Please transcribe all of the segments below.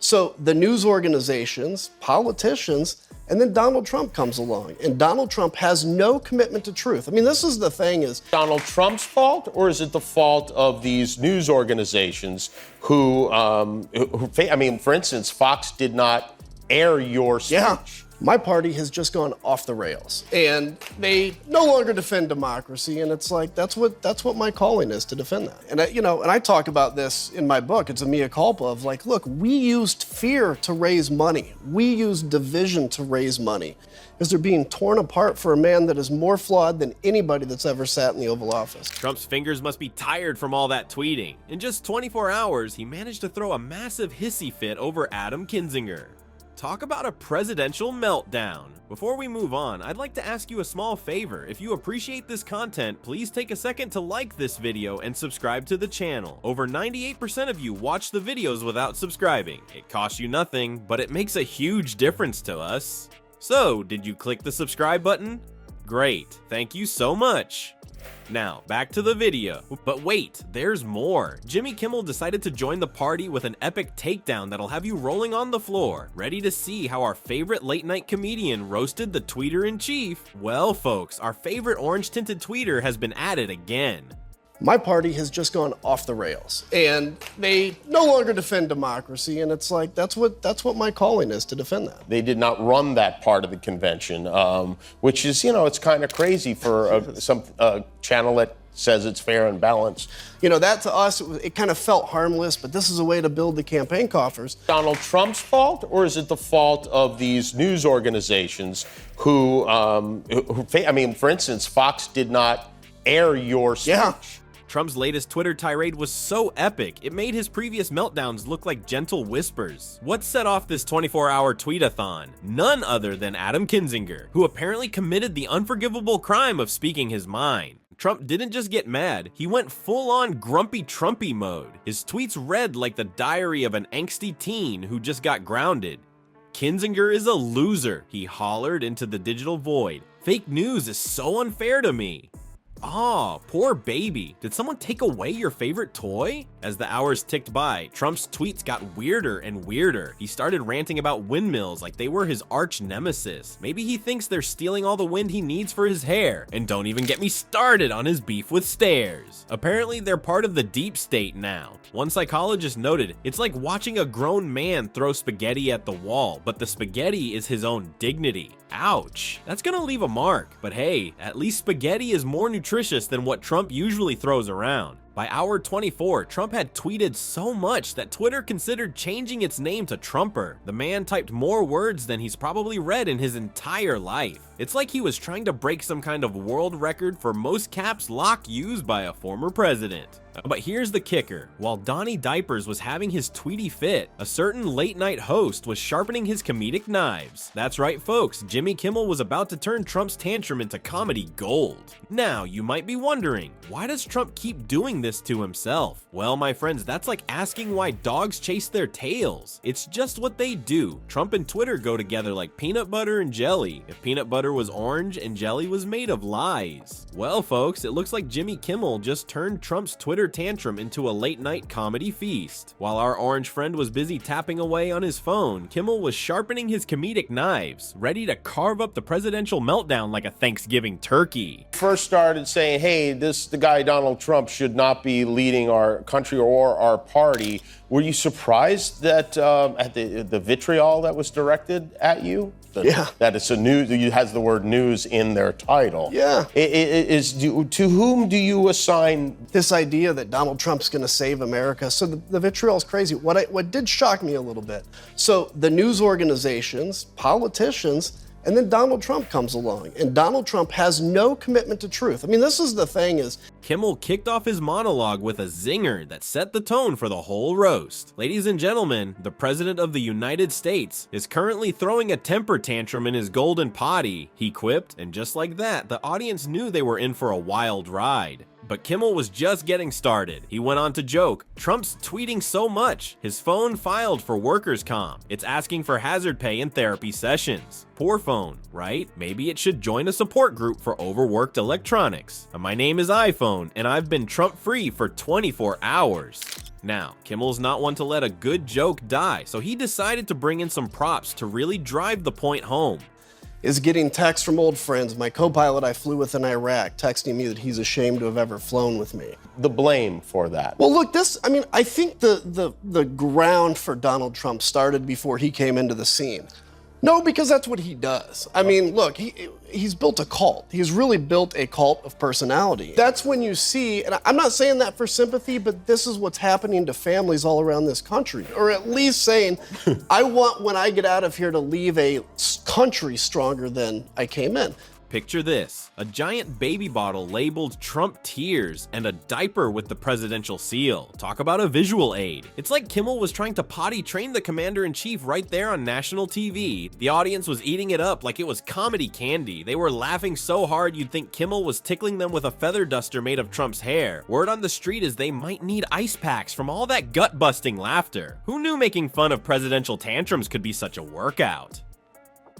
So the news organizations, politicians, and then Donald Trump comes along, and Donald Trump has no commitment to truth. I mean, this is the thing is... Donald Trump's fault, or is it the fault of these news organizations who I mean, for instance, Fox did not air your speech? Yeah. My party has just gone off the rails, and they no longer defend democracy. And it's like that's what my calling is, to defend that. And I talk about this in my book. It's a mea culpa of like, look, we used fear to raise money. We used division to raise money, because they're being torn apart for a man that is more flawed than anybody that's ever sat in the Oval Office. Trump's fingers must be tired from all that tweeting. In just 24 hours, he managed to throw a massive hissy fit over Adam Kinzinger. Talk about a presidential meltdown. Before we move on, I'd like to ask you a small favor. If you appreciate this content, please take a second to like this video and subscribe to the channel. Over 98% of you watch the videos without subscribing. It costs you nothing, but it makes a huge difference to us. So, did you click the subscribe button? Great, thank you so much. Now, back to the video. But wait, there's more. Jimmy Kimmel decided to join the party with an epic takedown that'll have you rolling on the floor, ready to see how our favorite late-night comedian roasted the tweeter-in-chief. Well, folks, our favorite orange-tinted tweeter has been added again. My party has just gone off the rails, and they no longer defend democracy. And it's like that's what my calling is, to defend that. They did not run that part of the convention, which is, it's kind of crazy for some channel that says it's fair and balanced. That to us, it kind of felt harmless, but this is a way to build the campaign coffers. Donald Trump's fault, or is it the fault of these news organizations who I mean, for instance, Fox did not air your speech? Yeah. Trump's latest Twitter tirade was so epic, it made his previous meltdowns look like gentle whispers. What set off this 24-hour tweet-a-thon? None other than Adam Kinzinger, who apparently committed the unforgivable crime of speaking his mind. Trump didn't just get mad, he went full-on grumpy Trumpy mode. His tweets read like the diary of an angsty teen who just got grounded. Kinzinger is a loser, he hollered into the digital void. Fake news is so unfair to me. Aw, poor baby. Did someone take away your favorite toy? As the hours ticked by, Trump's tweets got weirder and weirder. He started ranting about windmills like they were his arch nemesis. Maybe he thinks they're stealing all the wind he needs for his hair. And don't even get me started on his beef with stairs. Apparently, they're part of the deep state now. One psychologist noted, it's like watching a grown man throw spaghetti at the wall, but the spaghetti is his own dignity. Ouch. That's gonna leave a mark. But hey, at least spaghetti is more nutritious than what Trump usually throws around. By hour 24, Trump had tweeted so much that Twitter considered changing its name to Trumper. The man typed more words than he's probably read in his entire life. It's like he was trying to break some kind of world record for most caps lock used by a former president. But here's the kicker. While Donnie Diapers was having his tweety fit, a certain late-night host was sharpening his comedic knives. That's right, folks, Jimmy Kimmel was about to turn Trump's tantrum into comedy gold. Now, you might be wondering, why does Trump keep doing this to himself? Well, my friends, that's like asking why dogs chase their tails. It's just what they do. Trump and Twitter go together like peanut butter and jelly. If peanut butter was orange and jelly was made of lies. Well, folks, it looks like Jimmy Kimmel just turned Trump's Twitter tantrum into a late-night comedy feast. While our orange friend was busy tapping away on his phone, Kimmel was sharpening his comedic knives, ready to carve up the presidential meltdown like a Thanksgiving turkey. First started saying, hey, the guy Donald Trump should not be leading our country or our party. Were you surprised that at the vitriol that was directed at you? Yeah. That it's a news, it has the word news in their title. Yeah. To whom do you assign this idea that Donald Trump's going to save America? So the vitriol is crazy. What did shock me a little bit. So the news organizations, politicians, and then Donald Trump comes along, and Donald Trump has no commitment to truth. I mean, this is the thing is... Kimmel kicked off his monologue with a zinger that set the tone for the whole roast. Ladies and gentlemen, the President of the United States is currently throwing a temper tantrum in his golden potty, he quipped, and just like that, the audience knew they were in for a wild ride. But Kimmel was just getting started. He went on to joke, Trump's tweeting so much, his phone filed for workers' comp. It's asking for hazard pay in therapy sessions. Poor phone, right? Maybe it should join a support group for overworked electronics. My name is iPhone, and I've been Trump-free for 24 hours. Now, Kimmel's not one to let a good joke die, so he decided to bring in some props to really drive the point home. Is getting texts from old friends, my co-pilot I flew with in Iraq, texting me that he's ashamed to have ever flown with me. The blame for that. Well, look, I think the ground for Donald Trump started before he came into the scene. No, because that's what he does. I mean, look, he's built a cult. He's really built a cult of personality. That's when you see, and I'm not saying that for sympathy, but this is what's happening to families all around this country. Or at least saying, I want when I get out of here to leave a country stronger than I came in. Picture this, a giant baby bottle labeled Trump Tears and a diaper with the presidential seal. Talk about a visual aid. It's like Kimmel was trying to potty train the commander-in-chief right there on national TV. The audience was eating it up like it was comedy candy. They were laughing so hard you'd think Kimmel was tickling them with a feather duster made of Trump's hair. Word on the street is they might need ice packs from all that gut-busting laughter. Who knew making fun of presidential tantrums could be such a workout?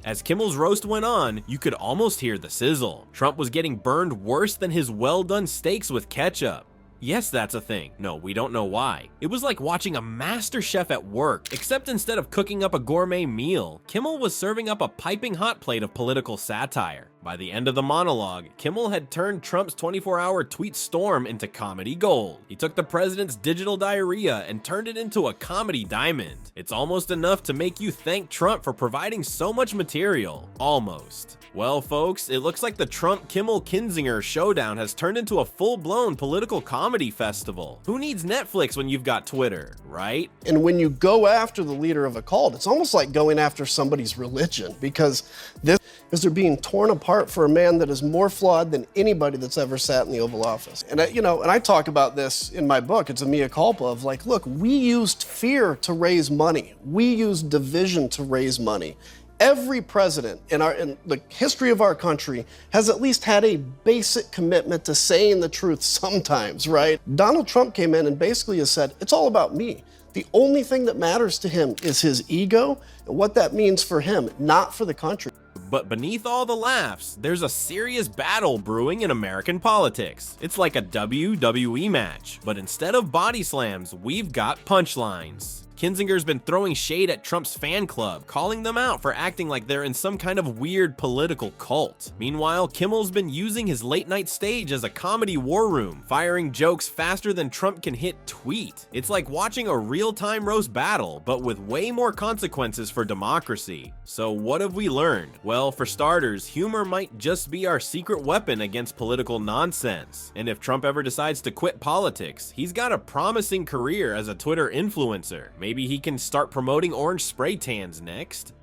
As Kimmel's roast went on, you could almost hear the sizzle. Trump was getting burned worse than his well-done steaks with ketchup. Yes, that's a thing. No, we don't know why. It was like watching a master chef at work, except instead of cooking up a gourmet meal, Kimmel was serving up a piping hot plate of political satire. By the end of the monologue, Kimmel had turned Trump's 24-hour tweet storm into comedy gold. He took the president's digital diarrhea and turned it into a comedy diamond. It's almost enough to make you thank Trump for providing so much material. Almost. Well, folks, it looks like the Trump-Kimmel-Kinzinger showdown has turned into a full-blown political comedy festival. Who needs Netflix when you've got Twitter, right? And when you go after the leader of a cult, it's almost like going after somebody's religion, because they're being torn apart for a man that is more flawed than anybody that's ever sat in the Oval Office. And I talk about this in my book. It's a mea culpa of like, look, we used fear to raise money. We used division to raise money. Every president in the history of our country has at least had a basic commitment to saying the truth sometimes, right? Donald Trump came in and basically has said, it's all about me. The only thing that matters to him is his ego and what that means for him, not for the country. But beneath all the laughs, there's a serious battle brewing in American politics. It's like a WWE match, but instead of body slams, we've got punchlines. Kinzinger's been throwing shade at Trump's fan club, calling them out for acting like they're in some kind of weird political cult. Meanwhile, Kimmel's been using his late-night stage as a comedy war room, firing jokes faster than Trump can hit tweet. It's like watching a real-time roast battle, but with way more consequences for democracy. So what have we learned? Well, for starters, humor might just be our secret weapon against political nonsense. And if Trump ever decides to quit politics, he's got a promising career as a Twitter influencer. Maybe he can start promoting orange spray tans next.